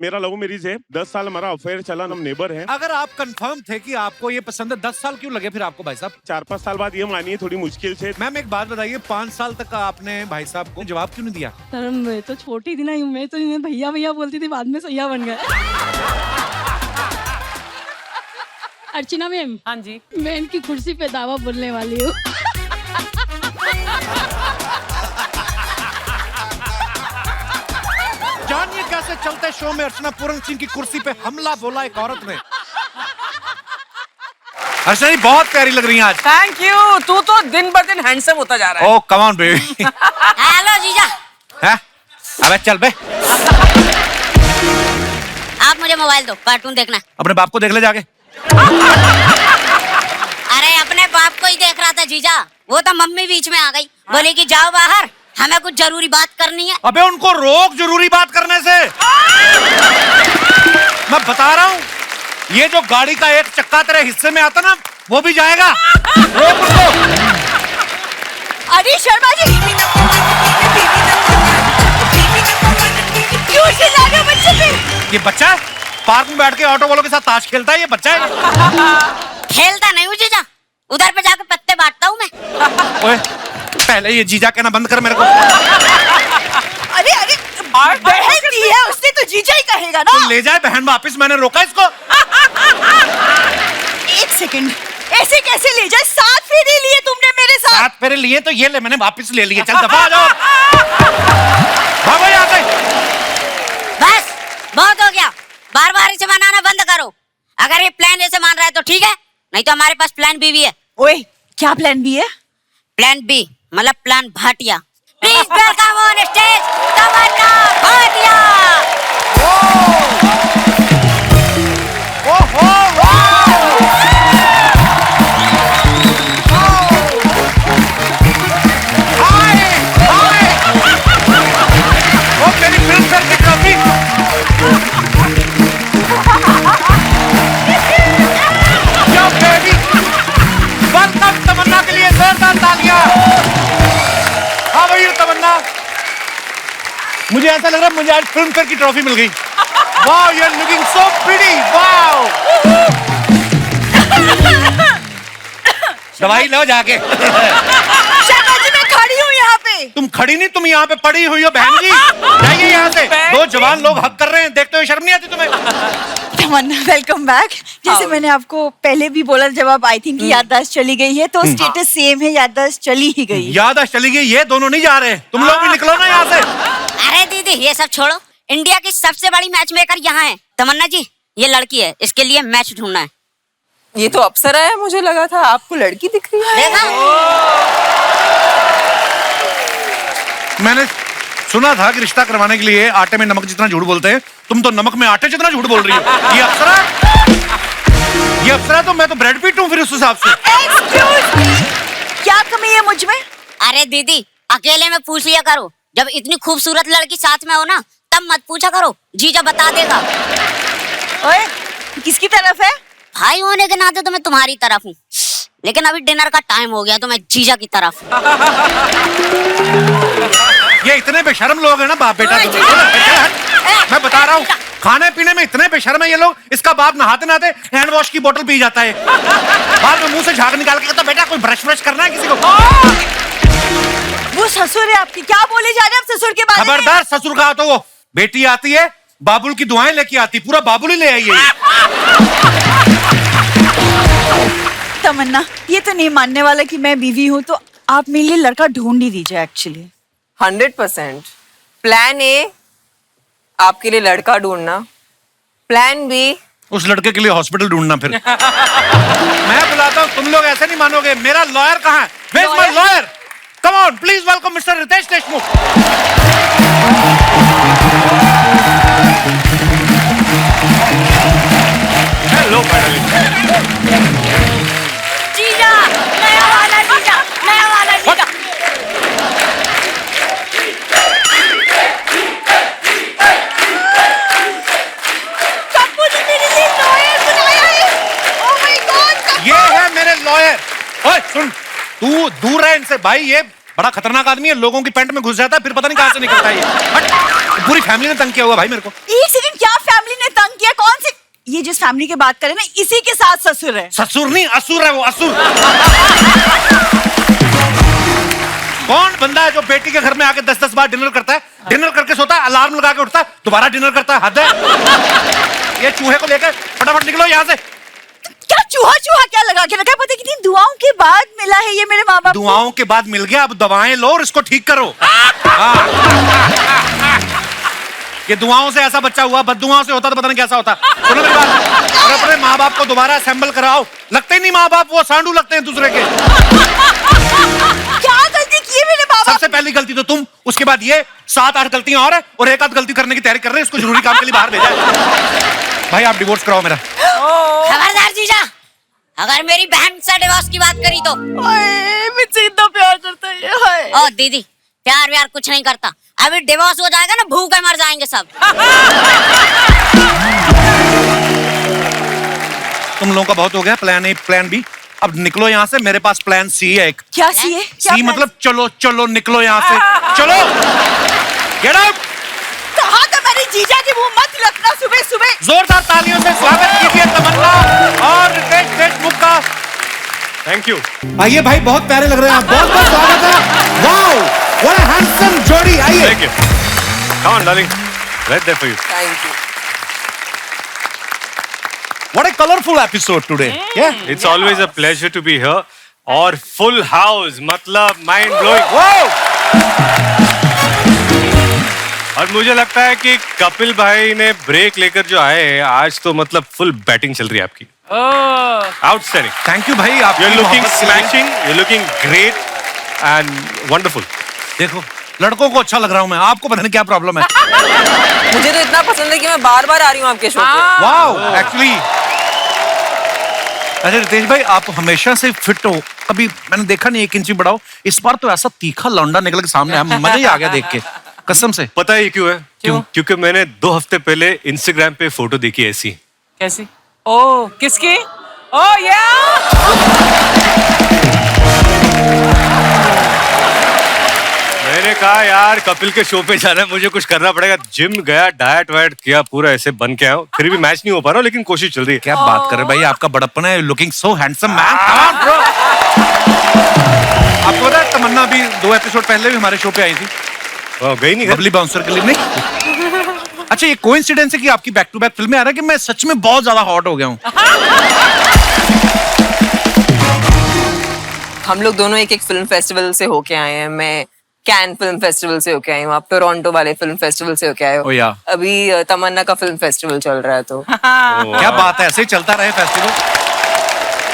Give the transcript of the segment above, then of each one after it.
मेरा love marriage है, 10 साल हमारा अफेयर चला, हम नेबर हैं। अगर आप कंफर्म थे कि आपको ये पसंद है, 10 साल क्यों लगे फिर आपको भाई साहब? 4-5 साल बाद ये मानिए थोड़ी मुश्किल से। मैम एक बात बताइए, 5 साल तक आपने भाई साहब को जवाब क्यों नहीं दिया? सर मैं तो छोटी थी ना, मैं तो इन्हें भैया भैया बोलती थी, बाद में सैया बन गए। अर्चना मैम, हाँ जी। मैं इनकी कुर्सी पे दावा बोलने वाली हूँ। जानिए कैसे चलते शो में अर्चना पूरन सिंह की कुर्सी पे हमला बोला एक औरत ने। अर्चना जी बहुत प्यारी लग रही हैं आज। Thank you. तू तो दिन ब दिन हैंडसम होता जा रहा है। ओह कम ऑन बेबी। हेलो जीजा। हैं? अबे चल बे। आप मुझे मोबाइल दो, कार्टून देखना। अपने बाप को देख ले जाके। अरे अपने बाप को ही देख रहा था जीजा, वो तो मम्मी बीच में आ गई, बोली कि जाओ बाहर, हमें कुछ जरूरी बात करनी है। अबे उनको रोक जरूरी बात करने से। मैं बता रहा हूँ, ये जो गाड़ी का एक चक्का तेरे हिस्से में आता ना, वो भी जाएगा। रोक उसको। अरे शर्मा जी, क्यों चिल्ला रहे हो बच्चे पे? ये बच्चा है? पार्क में बैठ के ऑटो वालों के साथ ताश खेलता है ये बच्चा है? खेलता नहीं हूँ जीजा, उधर पे जाके पत्ते बांटता हूँ मैं। ओए, पहले ये जीजा कहना बंद कर मेरे को। अरे अरे बहन दी है उसने तो जीजा ही कहेगा ना। तो ले जाए बहन वापिस, मैंने रोका इसको। एक सेकंड, ऐसे कैसे ले जाए? 7 फेरे लिए तुमने मेरे साथ। 7 फेरे लिए तो ये ले मैंने वापिस ले लिए। चल दफा आ जाओ। भागो यहाँ से। बस बहुत हो गया, बार बार इसे मनाना बंद करो। अगर ये प्लान ऐसे मान रहा है तो ठीक है, नहीं तो हमारे पास प्लान बी भी है। ओए क्या प्लान बी है? प्लान बी मतलब plan Bhatia. Please welcome on stage Tamannaah Bhatia. मेरी फिल्म फेयर की trophy. Yo baby, welcome Tamannaah के लिए जोरदार तालियां। हाँ भाई तमन्ना, मुझे ऐसा लग रहा है मुझे आज फिल्म फेयर की ट्रॉफी मिल गई। Wow, you are looking so pretty. Wow. दवाई लो जाके। शर्मा जी मैं खड़ी हूँ यहाँ पे। तुम खड़ी नहीं, तुम यहाँ पे पड़ी हुई हो बहन जी। जाइए यहाँ से। दो जवान लोग हक कर रहे हैं, देखते हुए शर्म नहीं आती तुम्हें? तमन्ना वेलकम बैक। जैसे मैंने आपको पहले भी बोला, जब आप आई थिंक याददाश्त चली गई है तो स्टेटस सेम है, याददाश्त चली ही गई। याददाश्त चली गई, ये दोनों नहीं जा रहे। तुम लोग भी निकलो ना यहाँ से। अरे दीदी ये सब छोड़ो, इंडिया की सबसे बड़ी मैच मेकर यहाँ है। तमन्ना जी ये लड़की है, इसके लिए मैच ढूंढना है। ये तो अप्सरा है, मुझे लगा था आपको लड़की दिख रही है। देखा? मैंने सुना था कि रिश्ता करवाने के लिए आटे में नमक जितना झूठ बोलते हैं, तुम तो नमक में आटे जितना झूठ बोल रही हो। ये अप्सरा तो मैं तो ब्रेड पीट हूँ फिर उस हिसाब से। Excuse me, क्या कमी है मुझ में? अरे दीदी अकेले में पूछ लिया करो, जब इतनी खूबसूरत लड़की साथ में हो ना तब मत पूछा करो, जीजा बता देगा। ओए किसकी तरफ है? भाई होने के नाते तो मैं तुम्हारी तरफ हूँ, लेकिन अभी डिनर का टाइम हो गया तो मैं जीजा की तरफ हूँ। ये इतने बेशर्म लोग हैं ना बाप बेटा। मैं बता रहा हूँ, खाने पीने में इतने बेशर्म है ये लोग। इसका बाप नहाते नहाते हैंड वॉश की बोतल पी जाता है, बाद में मुंह से झाग निकाल के कहता बेटा कोई ब्रश ब्रश करना है किसी को। वो ससुर है आपकी, क्या बोले जा रहे हैं आप ससुर के बारे में? खबरदार, ससुर कहा तो वो बेटी आती है बाबुल की दुआएं लेके आती, पूरा बाबुल ही ले आई है। तमन्ना ये तो नहीं मानने वाला कि मैं बीवी हूँ, तो आप मेरे लिए लड़का ढूंढ ही दीजिए। एक्चुअली 100%। प्लान ए आपके लिए लड़का ढूंढना, प्लान बी उस लड़के के लिए हॉस्पिटल ढूंढना फिर। मैं बुलाता हूँ, तुम लोग ऐसे नहीं मानोगे। मेरा लॉयर कहाँ है? Where's my lawyer? Come on, please welcome Mr. Ritesh Deshmukh. Hello जीजा, नया वाला जीजा, नया वाला जीजा। कप्पू ने मेरे लिए लॉयर बुलाया है। Oh my God, Kappu. ये है मेरे लॉयर। ओए सुन, तू दूर रह इनसे भाई, ये बड़ा खतरनाक आदमी है, लोगों की पैंट में घुस जाता है, फिर पता नहीं कहां से निकलता है ये। हट, पूरी फैमिली ने तंग किया हुआ भाई मेरे को। एक सेकंड, क्या फैमिली ने तंग किया? कौन सी? ये जिस फैमिली की बात करें ना, इसी के साथ ससुर है। ससुर नहीं, असुर है वो, असुर। कौन बंदा है जो बेटी के घर में आके 10-10 बार डिनर करता है, डिनर करके सोता है, अलार्म लगा के उठता है, दोबारा डिनर करता है? हद है। ये चूहे को लेकर फटाफट निकलो यहाँ से। क्या चूहा क्या लगा के रखा है? पता है कितनी दुआओं के बाद मिला है ये मेरे माँ बाप को। दुआओं के बाद मिल गया, अब दवाएं लो और इसको ठीक करो। ये दुआओं से ऐसा बच्चा हुआ, बददुआओं से होता तो पता नहीं कैसा होता। सुनो मेरी बात, और अपने माँ बाप को दोबारा असेंबल कराओ। लगते ही नहीं माँ बाप, वो सांडू लगते हैं दूसरे के। क्या गलती की है मेरे माँ बाप? सबसे पहली गलती तो तुम, उसके बाद ये 7-8 गलतियां और एक आध गलती करने की तैयारी कर रहे हैं। इसको जरूरी काम के लिए बाहर भेजा है। भाई आप डिवोर्स कराओ मेरा। खबरदार जीजा, अगर मेरी बहन से डिवोर्स की बात करी तो। मुझसे इतना प्यार करता है ये। ओ दीदी, प्यार व्यार कुछ नहीं करता। अभी डिवोर्स हो जाएगा ना, भूखे मर जाएंगे सब। तुम लोगों का बहुत हो गया, प्लान ए प्लान बी, अब निकलो यहाँ से। मेरे पास प्लान सी है एक। क्या सी है? सी मतलब चलो निकलो यहाँ से, चलो गेट आउट। कहा था मैंने जीजा के मुंह मत लगना सुबह सुबह। जोरदार तालियों से स्वागत कीजिए तमन्ना और रितेश देशमुख का। Thank you. आइए भाई, बहुत प्यारे लग रहे हैं आप, बहुत बहुत स्वागत है। वाओ, व्हाट अ हैंडसम जोड़ी। आइए। Thank you. Come on darling, right there for you. Thank you. What a colorful episode today. Yeah. It's always a pleasure to be here. और फुल हाउस, मतलब माइंड ब्लोइंग। और मुझे लगता है कि कपिल भाई ने ब्रेक लेकर जो आए हैं आज, तो मतलब फुल बैटिंग चल रही है आपकी। आउटस्टैंडिंग। थैंक यू भाई, आप You're looking smashing, you're looking great and wonderful. देखो, लड़कों को अच्छा लग रहा हूँ मैं, आपको पता नहीं क्या प्रॉब्लम है। मुझे तो इतना पसंद है कि मैं बार-बार आ रही हूँ आपके शो पे। Wow, actually. अरे रितेश भाई, आप हमेशा से फिट हो, कभी मैंने देखा नहीं 1 इंच भी बढ़ा हो। इस बार तो ऐसा तीखा लौंडा निकल के सामने आया, मजा ही आ गया देख के, कसम से। पता है ये क्यों है? क्यों? क्योंकि मैंने 2 हफ्ते पहले इंस्टाग्राम पे फोटो देखी ऐसी। कैसी? ओ, किसकी? ओ या! मैंने कहा यार कपिल के शो पे जाना है, मुझे कुछ करना पड़ेगा। जिम गया, डाइट वाइट किया, पूरा ऐसे बन के आया हूं। फिर भी मैच नहीं हो पा रहा, लेकिन कोशिश चल रही है। क्या बात कर रहे भाई, आपका बड़प्पन है। Looking so handsome man. आपको पता है तमन्ना अभी 2 एपिसोड पहले भी हमारे शो पे आई थी, गई नहीं घर? बबली बाउंसर के लिए। नहीं, अच्छा ये कोइंसिडेंस है कि आपकी बैक टू बैक फिल्में आ रहा है कि मैं सच में बहुत ज्यादा हॉट हो गया हूँ। हम लोग दोनों एक फिल्म फेस्टिवल से होके आए हैं। मैं कैन फिल्म फेस्टिवल से होके आई हूँ, आप टोरंटो वाले फिल्म फेस्टिवल से होके आए हो। ओ या। अभी तमन्ना का फिल्म फेस्टिवल चल रहा है, तो क्या बात है, ऐसे ही चलता रहे फेस्टिवल।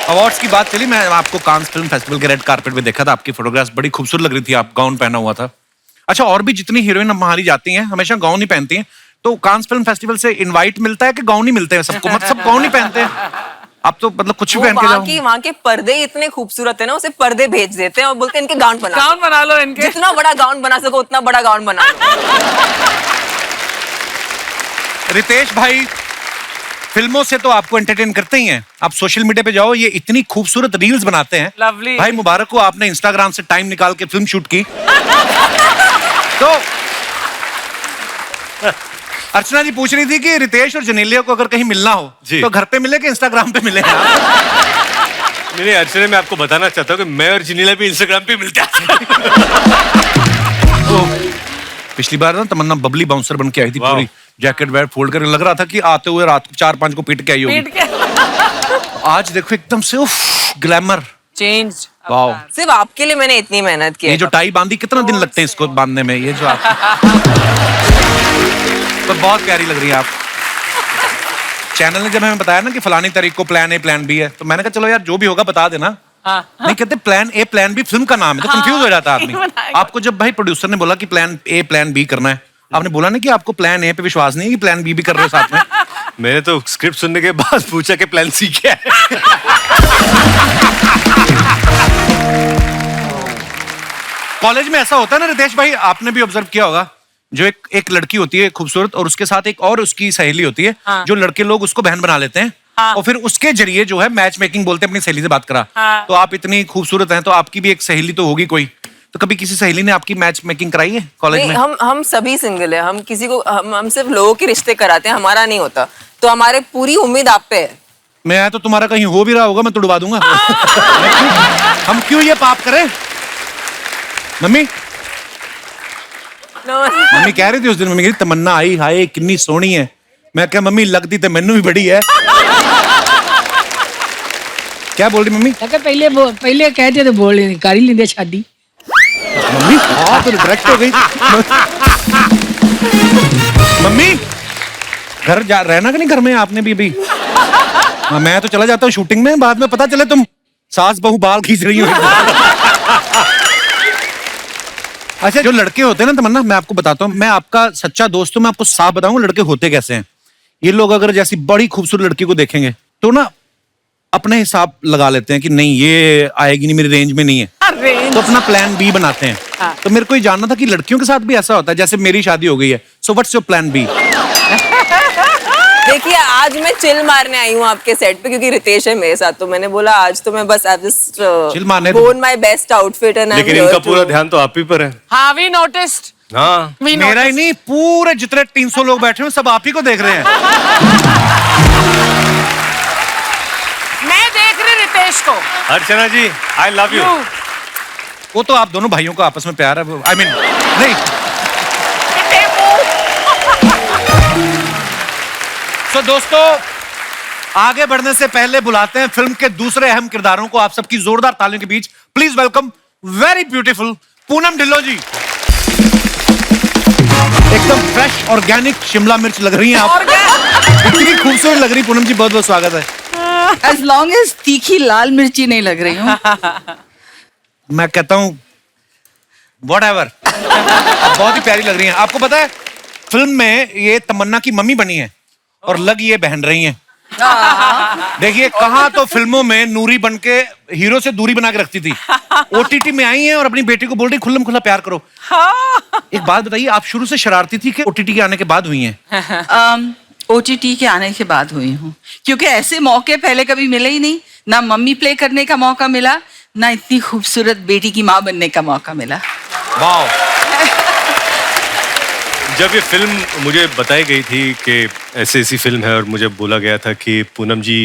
अवार्ड्स की बात चली, मैं आपको कांस फिल्म फेस्टिवल के रेड कारपेट पे देखा था, आपकी फोटोग्राफ्स बड़ी खूबसूरत लग रही थी, आप गाउन पहना हुआ था। अच्छा, और भी जितनी हीरोइन हमारी जाती हैं हमेशा गाउन ही पहनती हैं, तो कांस फिल्म फेस्टिवल से इनवाइट मिलता है कि गाउन ही मिलते हैं सबको? मतलब सब गाउन ही पहनते हैं? आप तो मतलब कुछ भी पहन के जाओ। वहाँ के पर्दे इतने खूबसूरत है ना, उसे पर्दे भेज देते हैं और बोलते हैं इनके गाउन बना लो इनके। जितना बड़ा गाउन बना सको उतना बड़ा गाउन बना लो। रितेश भाई फिल्मों से तो आपको एंटरटेन करते ही हैं, आप सोशल मीडिया पे जाओ, ये इतनी खूबसूरत रील्स बनाते हैं। Lovely. भाई मुबारक हो, आपने इंस्टाग्राम से टाइम निकाल के फिल्म शूट की। तो अर्चना जी पूछ रही थी कि रितेश और जनेलिया को अगर कहीं मिलना हो जी, तो घर पे मिले कि इंस्टाग्राम पे मिले? नहीं, अर्चना, मैं आपको बताना चाहता हूँ कि मैं और जनीला भी इंस्टाग्राम पे मिलते हैं। तो पिछली बार ना तमन्ना बबली बाउंसर बन के आई थी, पूरी जैकेट वैकेट फोल्ड करके, लग रहा था कि आते हुए रात को 4-5 को पीट के आई होगी। आज देखो एकदम से उफ, ग्लैमर चेंज। वाओ। सिर्फ आपके लिए मैंने इतनी मेहनत की। ये जो टाई बांधी, कितना दिन लगते हैं इसको बांधने में? ये जो आप तो बहुत प्यारी लग रही है आप। चैनल ने जब हमें बताया ना कि फलानी तारीख को प्लान ए प्लान बी है, तो मैंने कहा चलो यार जो भी होगा बता देना। नहीं कहते plan A plan B film का नाम है, तो कंफ्यूज हो जाता आदमी। आपको जब भाई प्रोड्यूसर ने बोला कि प्लान ए प्लान बी करना है, आपने बोला ना कि आपको प्लान ए पे विश्वास नहीं है कि प्लान बी भी कर रहे हो साथ में? मैंने तो स्क्रिप्ट सुनने के बाद पूछा कि प्लान सी क्या है। कॉलेज में ऐसा होता है ना रितेश भाई, आपने भी ऑब्जर्व किया होगा, जो एक लड़की होती है खूबसूरत और उसके साथ एक और उसकी सहेली होती है, जो लड़के लोग उसको बहन बना लेते हैं, और फिर उसके जरिए जो है मैच मेकिंग बोलते हैं, अपनी सहेली से बात करा। तो आप इतनी खूबसूरत हैं तो आपकी भी एक सहेली तो होगी कोई, तो कभी किसी सहेली ने आपकी मैच मेकिंग कराई है कॉलेज नहीं, में? हम सभी सिंगल है, हम किसी को हम सिर्फ लोगों के रिश्ते कराते हैं, हमारा नहीं होता, तो हमारे पूरी उम्मीद आप पे है। मैं तो तुम्हारा कहीं हो भी रहा होगा, मैं तुड़वा दूंगा। हम क्यों ये पाप करें? मम्मी मम्मी कह रही थी उस दिन, मम्मी कह रही तमन्ना आई, हाय कितनी सोहनी है। मैं क्या मम्मी लगती तो मैनू भी बड़ी है। क्या बोल रही मम्मी? पहले कहते थे बोल नहीं कर ही लेंगे शादी। मम्मी तो डायरेक्ट हो गई। मम्मी घर जा रहना कि नहीं घर में आपने भी अभी? हाँ, मैं तो चला जाता हूँ शूटिंग में, बाद में पता चले तुम सास बहू बाल खींच रही हो। अच्छा, जो लड़के होते हैं ना तमन्ना, मैं आपको बताता हूँ, मैं आपका सच्चा दोस्त हूँ, मैं आपको साफ बताऊँ लड़के होते कैसे हैं। ये लोग अगर जैसी बड़ी खूबसूरत लड़की को देखेंगे तो ना अपने हिसाब लगा लेते हैं कि नहीं ये आएगी नहीं, मेरी रेंज में नहीं है, तो अपना प्लान बी बनाते हैं। तो मेरे को ये जानना था कि लड़कियों के साथ भी ऐसा होता है? जैसे मेरी शादी हो गई है, so what's your plan B? देखिए, आज मैं चिल मारने आई हूँ आपके सेट पे क्योंकि रितेश है मेरे साथ, तो मैंने बोला आज तो मैं बस चिल मारने worn my best outfit and लेकिन इनका पूरा ध्यान तो आप ही पर है। हाँ, वी नोटिस्ड। हाँ, मेरा ही नहीं, पूरे जितने 300 लोग बैठे हैं सब आप ही को देख रहे हैं। मैं देख रही रितेश को। अर्चना जी, आई लव यू। वो तो आप दोनों भाइयों का आपस में प्यार है, आई मीन नहीं। तो दोस्तों, आगे बढ़ने से पहले बुलाते हैं फिल्म के दूसरे अहम किरदारों को। आप सबकी जोरदार तालियों के बीच please welcome very beautiful Poonam Dhillon ji. एकदम फ्रेश ऑर्गेनिक शिमला मिर्च लग रही हैं आप, इतनी खूबसूरत लग रही पूनम जी, बहुत बहुत स्वागत है। As long as तीखी लाल मिर्ची नहीं लग रही हूँ। मैं कहता हूँ whatever, आप बहुत ही प्यारी लग रही हैं। आपको पता है फिल्म में ये तमन्ना की मम्मी बनी है और लग ये बहन रही हैं। देखिए, कहाँ तो फिल्मों में नूरी बन के हीरो से दूरी बना के रखती थी, ओटीटी में आई हैं और अपनी बेटी को बोल रही खुल्लम खुल्ला प्यार करो। एक बात बताइए, आप शुरू से शरारती थी कि ओटीटी के आने के बाद हुई हैं? OTT के आने के बाद हुई हूँ, क्योंकि ऐसे मौके पहले कभी मिले ही नहीं। ना मम्मी प्ले करने का मौका मिला, ना इतनी खूबसूरत बेटी की माँ बनने का मौका मिला। वाह। जब ये फिल्म मुझे बताई गई थी कि ऐसी फिल्म है और मुझे बोला गया था कि पूनम जी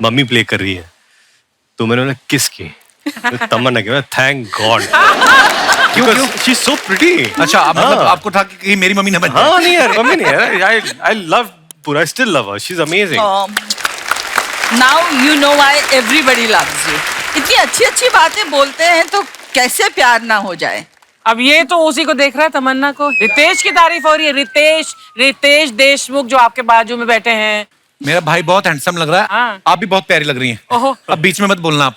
मम्मी प्ले कर रही है, तो मैंने बोला किसकी? तमन्ना की। थैंक गॉड, क्योंकि शी इज सो प्रिटी। अच्छा, अब मतलब आपको था कि मेरी मम्मी न बन जाए? हाँ, नहीं यार, मम्मी नहीं यार, आई लव पूरा, I still love her, she is amazing. Now you know why everybody loves you. इतनी अच्छी अच्छी बातें बोलते हैं तो कैसे प्यार ना हो जाए। अब ये तो उसी को देख रहा है, तमन्ना को। रितेश की तारीफ हो रही है। रितेश देशमुख जो आपके बाजू में बैठे हैं। मेरा भाई बहुत हैंडसम लग रहा है। हाँ। आप भी बहुत प्यारी लग रही हैं। ओहो। अब बीच में मत बोलना आप।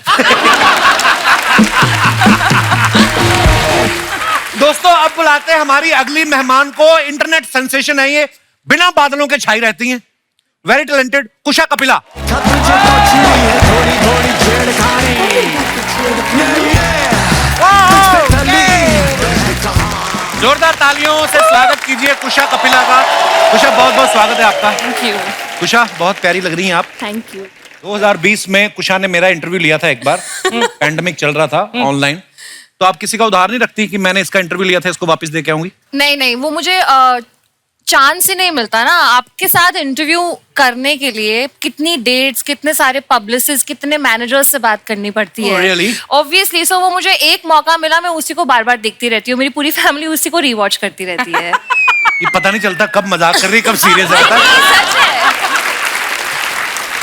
दोस्तों, अब बुलाते हैं हमारी अगली मेहमान को। इंटरनेट सेंसेशन है ये, बिना बादलों के छाई रहती हैं, वेरी टैलेंटेड कुशा कपिला। जोरदार तालियों से स्वागत कीजिए कुशा कपिला का। कुशा, बहुत बहुत स्वागत है आपका। Thank you. कुशा, बहुत प्यारी लग रही हैं आप। Thank you. 2020 में कुशा ने मेरा इंटरव्यू लिया था एक बार, पैंडेमिक चल रहा था ऑनलाइन, तो आप किसी का उधार नहीं रखती कि मैंने इसका इंटरव्यू लिया था, इसको वापस दे के आऊंगी? नहीं नहीं, वो मुझे चांस ही नहीं मिलता ना। आपके साथ इंटरव्यू करने के लिए कितनी डेट्स, कितने सारे पब्लिसिस्ट, कितने मैनेजर्स से बात करनी पड़ती है। really? ऑब्वियसली। सो वो मुझे एक मौका मिला, मैं उसी को बार बार देखती रहती हूँ। मेरी पूरी फैमिली उसी को रीवॉच करती रहती है। ये पता नहीं चलता कब मजाक कर रही है, कब सीरियस रहता है। सच है।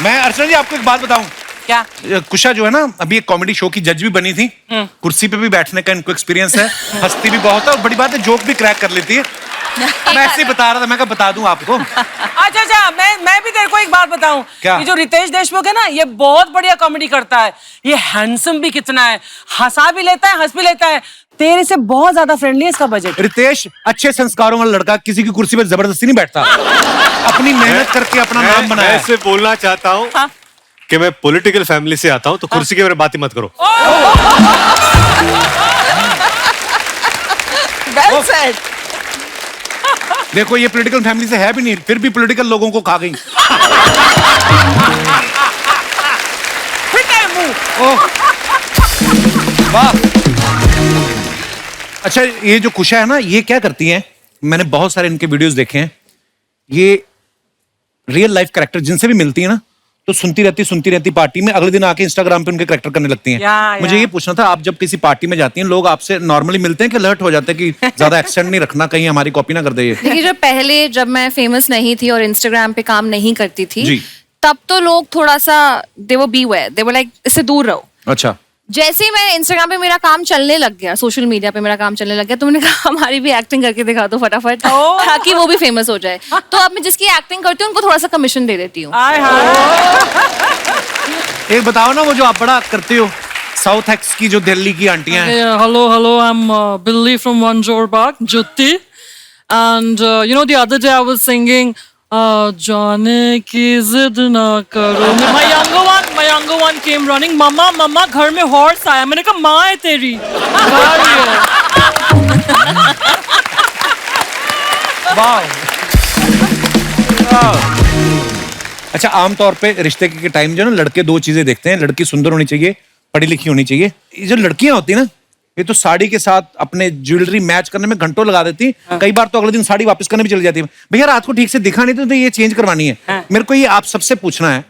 मैं अर्चना जी आपको एक बात बताऊं, क्या? कुशा जो है ना, अभी एक कॉमेडी शो की जज भी बनी थी, कुर्सी पे भी बैठने का इनको एक्सपीरियंस है, हंसती भी बहुत है और बड़ी बात है जोक भी क्रैक कर लेती है। मैं ऐसे ही बता रहा था, मैं कहा बता दूं आपको। अच्छा, मैं भी तेरे को एक बात बताऊं। क्या? ये जो रितेश देशमुख है ना, ये बहुत बढ़िया कॉमेडी करता है। ये हैंडसम भी कितना है, हंसा भी लेता है, हंस भी लेता है। तेरे से बहुत ज्यादा फ्रेंडली है इसका बजट। रितेश अच्छे संस्कारों वाला लड़का, किसी की कुर्सी पे जबरदस्ती नहीं बैठता, अपनी मेहनत करके अपना नाम बनाया है। ऐसे बोलना चाहता हूँ कि मैं पॉलिटिकल फैमिली से आता हूँ, तो कुर्सी के बारे में बात ही मत करो। Well said. देखो, ये पॉलिटिकल फैमिली से है भी नहीं, फिर भी पॉलिटिकल लोगों को खा गई। फिट है मुंह। वाह। अच्छा, ये जो कुशा है ना, ये क्या करती हैं, मैंने बहुत सारे इनके वीडियोस देखे हैं, ये रियल लाइफ कैरेक्टर जिनसे भी मिलती है ना, तो सुनती रहती पार्टी में, अगले दिन आके इंस्टाग्राम पे उनके कैरेक्टर करने लगती हैं। मुझे ये पूछना था, आप जब किसी पार्टी में जाती हैं, लोग आपसे नॉर्मली मिलते हैं कि अलर्ट हो जाते हैं कि ज्यादा एक्सेंट नहीं रखना, कहीं हमारी कॉपी ना कर दे ये? देखिए, जब मैं फेमस नहीं थी और इंस्टाग्राम पे काम नहीं करती थी, जी। तब तो लोग थोड़ा सा दे वो बीवेयर, दे वो लाइक इससे दूर रहो। अच्छा। जैसे ही मैं इंस्टाग्राम पे मेरा काम चलने लग गया, सोशल मीडिया पे मेरा काम चलने लग गया, तो मैंने कहा हमारी भी एक्टिंग करके दिखा दो फटाफट, ताकि वो भी फेमस हो जाए। तो अब मैं जिसकी एक्टिंग करती हूँ उनको थोड़ा सा कमीशन दे देती हूँ। एक बताओ ना, वो जो आप बड़ा करते हो, साउथ एक्स की जो दिल्ली की आंटियां हैं। Hello, I'm Billy from One Jor Bagh, Jutti. And the other day I was singing, जाने की जिद ना करो. My younger one came running, मम्मा घर में हॉर्स आया. मैंने कहा माँ है तेरी. अच्छा, आमतौर पे रिश्ते के टाइम जो ना, लड़के दो चीजें देखते हैं, लड़की सुंदर होनी चाहिए, पढ़ी लिखी होनी चाहिए। ये जो लड़कियां होती है ना, ये तो साड़ी के साथ अपने ज्वेलरी मैच करने में घंटों लगा देती। कई बार तो अगले दिन साड़ी वापस करने भी चली जाती है। भैया रात को ठीक से दिखा नहीं तो ये चेंज करवानी है। मेरे को ये आप सबसे पूछना है,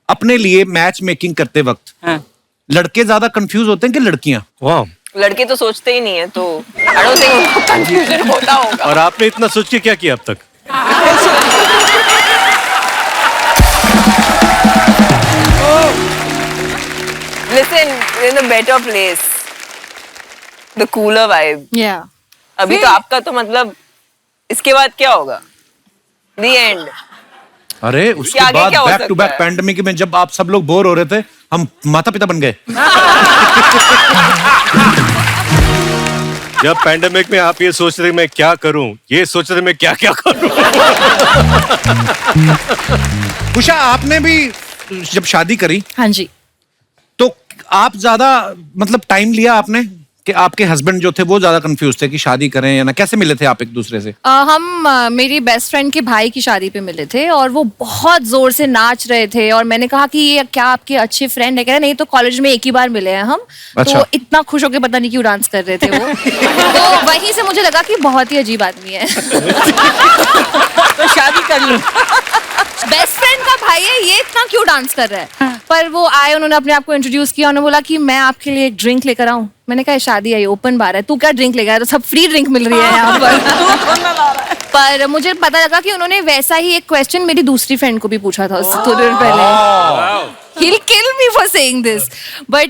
अपने लिए मैच मेकिंग करते वक्त लड़के ज्यादा कंफ्यूज होते हैं कि लड़कियां? वाह, लड़के तो सोचते ही नहीं है, तो आई डोंट थिंक उनको कंफ्यूजन होता होगा। और आपने इतना सोच के क्या किया अब तक? Listen, in a better place, the cooler vibe. Yeah. अभी तो आपका तो मतलब इसके बाद क्या होगा? The end. अरे उसके आगे बाद क्या हो बैक टू सकता बैक है? पैंडेमिक में जब आप सब लोग बोर हो रहे थे, हम माता पिता बन गए। जब पैंडेमिक में आप ये सोच रहे मैं क्या करूं, ये सोच रहे मैं क्या क्या करूं। कुशा, आपने भी जब शादी करी हाँ जी। तो आप ज्यादा मतलब टाइम लिया आपने कि आपके हस्बैंड जो थे वो ज्यादा कंफ्यूज थे कि शादी करें या ना? कैसे मिले थे आप एक दूसरे से? हम मेरी बेस्ट फ्रेंड के भाई की शादी पे मिले थे और वो बहुत जोर से नाच रहे थे और मैंने कहा कि ये क्या आपके अच्छे फ्रेंड है? कह रहे नहीं, तो कॉलेज में एक ही बार मिले हैं हम। अच्छा। तो इतना खुश होकर पता नहीं क्यों डांस कर रहे थे वो। तो वहीं से मुझे लगा कि बहुत ही अजीब आदमी है। तो शादी कर लो। बेस्ट फ्रेंड का भाई है, ये इतना क्यों डांस कर रहा है? पर वो आए, उन्होंने अपने आप को इंट्रोड्यूस किया, उन्होंने बोला कि मैं आपके लिए एक ड्रिंक लेकर आऊं। मैंने कहा शादी आई, ओपन बार है, तू क्या ड्रिंक लेकर आया? तो सब फ्री ड्रिंक मिल रही है यहाँ पर। पर मुझे पता लगा कि उन्होंने वैसा ही एक क्वेश्चन मेरी दूसरी फ्रेंड को भी पूछा था थोड़ी देर पहले। He'll kill me for saying this, but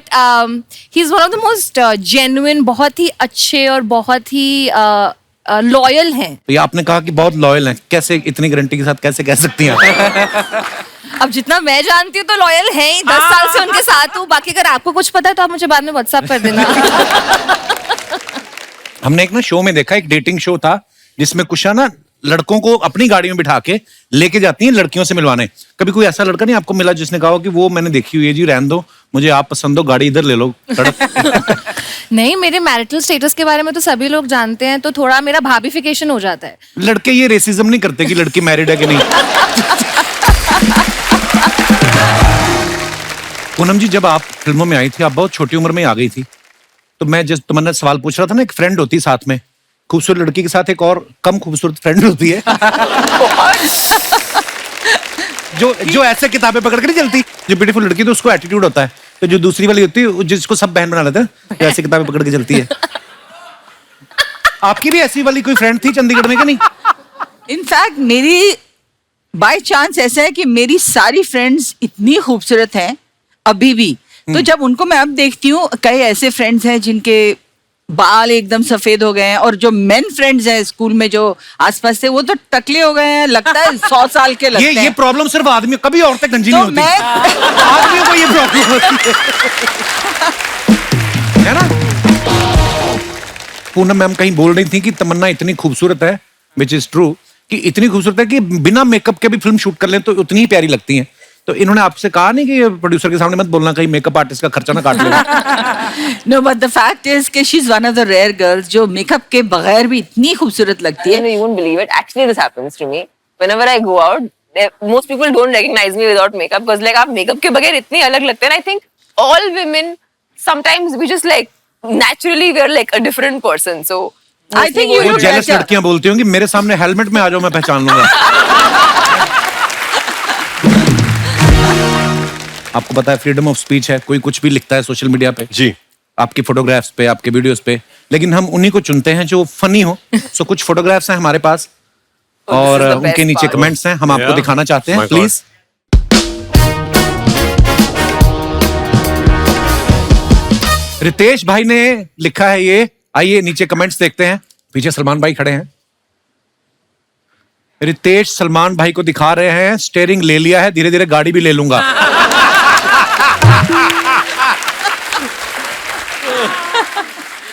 he's one of the most genuine, बहुत ही अच्छे और बहुत ही लॉयल हैं। तो ये आपने कहा कि बहुत लॉयल हैं, कैसे इतनी गारंटी के साथ कैसे कह सकती हैं? अब जितना मैं जानती हूँ तो लॉयल है ही, 10 साल से उनके साथ हूँ। बाकी अगर आपको कुछ पता है तो आप मुझे बाद में व्हाट्सएप कर देना। हमने एक ना शो में देखा, एक डेटिंग शो था जिसमें कुशा ना लड़कों को अपनी गाड़ी में बिठा के लेके जाती हैं लड़कियों से मिलवाने। कभी कोई ऐसा लड़का नहीं आपको मिला जिसने कहा कि वो मैंने देखी हुई है जी, रहने दो, मुझे आप पसंद हो, गाड़ी इधर ले लो? नहीं, मेरे मैरिटल स्टेटस के बारे में तो सभी लोग जानते हैं, तो थोड़ा मेरा भाभीफिकेशन हो जाता है। लड़के ये रेसिज्म नहीं करते कि लड़की मैरिड है कि नहीं? पूनम जी, जब आप फिल्मों में आई थी, आप बहुत छोटी उम्र में आ गई थी, तो मैं जिस तुमने सवाल पूछ रहा था ना, एक फ्रेंड होती साथ में, खूबसूरत लड़की के साथ एक और कम खूबसूरत फ्रेंड होती है। जो ऐसे किताबें पकड़ के नहीं चलती, जो ब्यूटीफुल लड़की तो उसको एटीट्यूड होता है, तो जो दूसरी वाली होती है जिसको सब बहन बना लेते हैं, ऐसे किताबें पकड़ के चलती है। आपकी भी ऐसी वाली कोई फ्रेंड थी चंडीगढ़ में कि नहीं? इनफैक्ट मेरी बाय चांस ऐसा है कि मेरी सारी फ्रेंड्स इतनी खूबसूरत हैं अभी भी। तो जब उनको मैं अब देखती हूँ, कई ऐसे फ्रेंड्स हैं जिनके बाल एकदम सफेद हो गए हैं, और जो मेन फ्रेंड्स हैं स्कूल में जो आसपास से, वो तो टकले हो गए हैं, लगता है 100 साल के लगते हैं। ये प्रॉब्लम सिर्फ आदमी, कभी औरतें गंजी नहीं होती। आदमियों को ये प्रॉब्लम होती है ना? पूनम मैम कहीं बोल रही थी कि तमन्ना इतनी खूबसूरत है, विच इज ट्रू, कि इतनी खूबसूरत है कि बिना मेकअप के भी फिल्म शूट कर ले तो उतनी ही प्यारी लगती हैं। तो इन्होंने आपसे कहा नहीं कि प्रोड्यूसर के सामने मत बोलना, कहीं मेकअप आर्टिस्ट का खर्चा ना काट ले? No, but the fact is कि she is one of the rare girls जो मेकअप के बगैर भी इतनी खूबसूरत लगती है। You won't believe it. Actually, this happens to me. Whenever I go out, most people don't recognize me without makeup because like आप makeup के बगैर इतनी अलग लगते हैं. I think all women sometimes we just like naturally we are like a different person. So I think you वो look jealous better. लड़कियां बोलती होंगी मेरे सामने हेलमेट में आ जाओ मैं पहचान लूंगा। आपको पता है फ्रीडम ऑफ स्पीच है, कोई कुछ भी लिखता है सोशल मीडिया पे जी। आपकी फोटोग्राफ्स पे, आपके वीडियोस पे, लेकिन हम उन्हीं को चुनते हैं जो फनी हो। सो कुछ फोटोग्राफ्स हैं हमारे पास और this is the उनके best नीचे part. कमेंट्स हैं, हम आपको Yeah. दिखाना चाहते हैं। My God. प्लीज रितेश भाई ने लिखा है ये, आइए नीचे कमेंट्स देखते हैं। पीछे सलमान भाई खड़े हैं। रितेश सलमान भाई को दिखा रहे हैं स्टीयरिंग ले लिया है, धीरे धीरे गाड़ी भी ले लूंगा।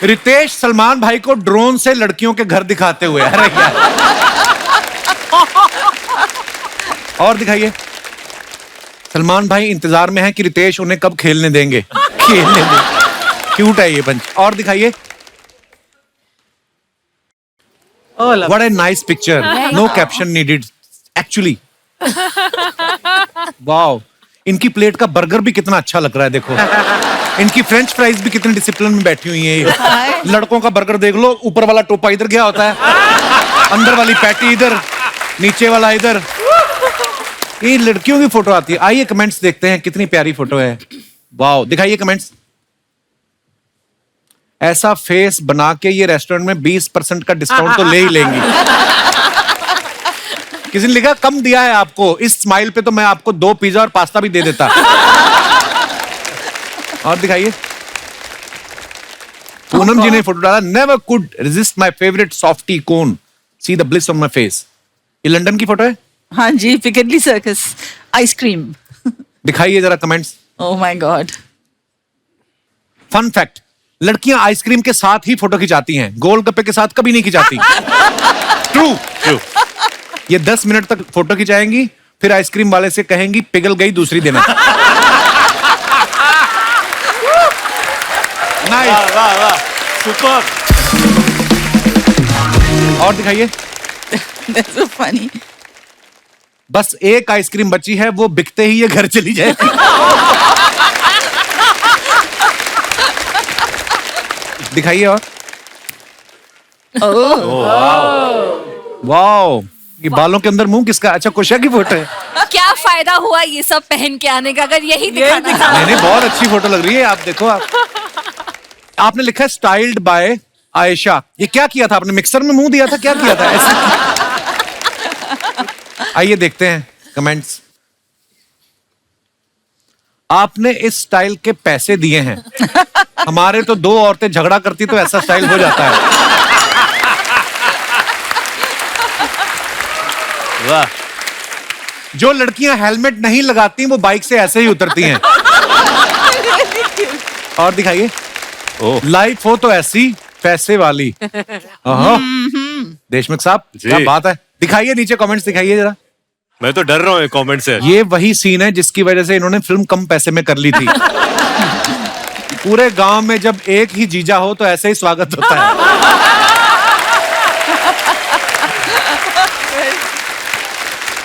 रितेश सलमान भाई को ड्रोन से लड़कियों के घर दिखाते हुए। अरे यार। और दिखाइए। सलमान भाई इंतजार में है कि रितेश उन्हें कब खेलने देंगे। खेलने देंगे। क्यूट है ये पंच। और दिखाइए। What a nice picture. No caption needed. Actually. Wow. इनकी प्लेट का बर्गर भी कितना अच्छा लग रहा है, देखो। इनकी फ्रेंच फ्राइज भी कितने डिसिप्लिन में बैठी हुई है। लड़कों का बर्गर देख लो, ऊपर वाला टोपा इधर गया होता है, अंदर वाली पैटी इधर, नीचे वाला इधर। ये लड़कियों की फोटो आती है। आइए कमेंट्स देखते हैं, कितनी प्यारी फोटो है। वाओ, दिखाइए कमेंट्स। ऐसा फेस बना के ये रेस्टोरेंट में 20% का डिस्काउंट तो ले ही लेंगी। किसी ने लिखा कम दिया है आपको, इस स्माइल पे तो मैं आपको 2 पिज्जा और पास्ता भी दे देता। और दिखाइए। पूनम जी ने फोटो डाला, never could resist my favourite softy cone, see the bliss on my face. ये लंदन की फोटो है। हाँ जी, पिकेडली सर्कस आइसक्रीम। दिखाइए जरा comments. Oh my God. Fun fact, लड़कियां आइसक्रीम के साथ ही फोटो खिंचाती हैं, गोलगप्पे के साथ कभी नहीं खिंचाती। True true. ये 10 मिनट तक फोटो खिंचाएंगी, फिर आइसक्रीम वाले से कहेंगी पिघल गई, दूसरी देना। नाइस। वाह वाह सुपर। और दिखाइए। That's so funny. बस एक आइसक्रीम बची है, वो बिकते ही ये घर चली जाएगी। दिखाइए। और वाओ, ये बालों के अंदर मुंह किसका? अच्छा, कुशा की फोटो है। क्या फायदा हुआ ये सब पहन के आने का अगर यही दिखाना था। नहीं, बहुत अच्छी फोटो लग रही है। आप देखो। आपने लिखा है स्टाइल्ड बाय आयशा। ये क्या किया था आपने? मिक्सर में मुंह दिया था, क्या किया था ऐसे? आइए देखते हैं कमेंट्स। आपने इस स्टाइल के पैसे दिए हैं। हमारे तो 2 औरतें झगड़ा करती तो ऐसा स्टाइल हो जाता है। वाह। जो लड़कियां हेलमेट नहीं लगाती वो बाइक से ऐसे ही उतरती हैं। और दिखाइए। ओह लाइफ हो तो ऐसी पैसे वाली। देशमुख साहब, जी। क्या बात है। दिखाइए नीचे कमेंट्स, दिखाइए जरा। मैं तो डर रहा हूँ कमेंट से। ये वही सीन है जिसकी वजह से इन्होंने फिल्म कम पैसे में कर ली थी। पूरे गांव में जब एक ही जीजा हो तो ऐसे ही स्वागत होता है।